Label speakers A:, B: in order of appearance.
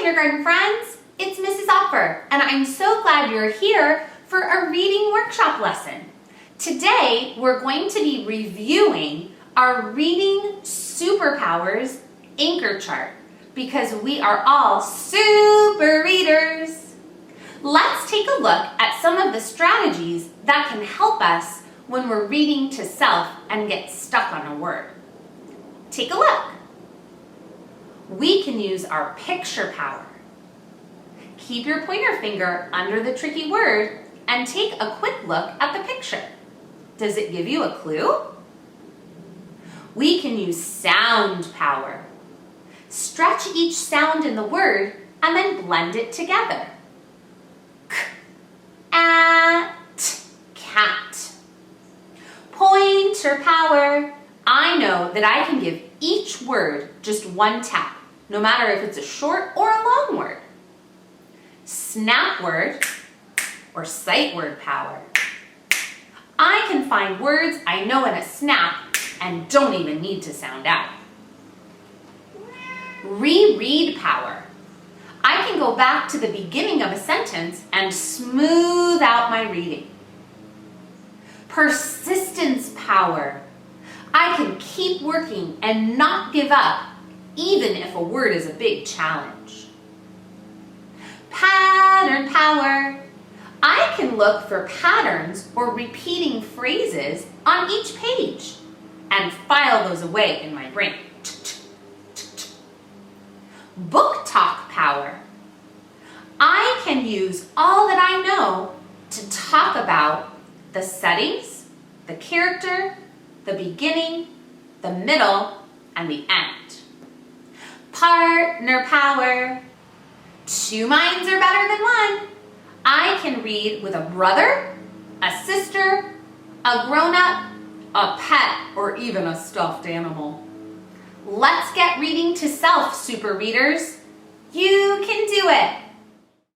A: kindergarten friends, it's Mrs. Opfer, and I'm so glad you're here for a reading workshop lesson. Today, we're going to be reviewing our Reading Superpowers anchor chart because we are all super readers. Let's take a look at some of the strategies that can help us when we're reading to self and get stuck on a word. Take a look. We can use our picture power. Keep your pointer finger under the tricky word and take a quick look at the picture. Does it give you a clue? We can use sound power. Stretch each sound in the word and then blend it together. K, at, cat. Pointer power. I know that I can give each word just one tap, no matter if it's a short or a long word. Snap word or sight word power. I can find words I know in a snap and don't even need to sound out. Reread power. I can go back to the beginning of a sentence and smooth out my reading. Persistence power. I can keep working and not give up, even if a word is a big challenge. Pattern power. I can look for patterns or repeating phrases on each page and file those away in my brain. Book talk power. I can use all that I know to talk about the settings, the character, the beginning, the middle, and the end. Partner power. Two minds are better than one. I can read with a brother, a sister, a grown-up, a pet, or even a stuffed animal. Let's get reading to self, super readers. You can do it.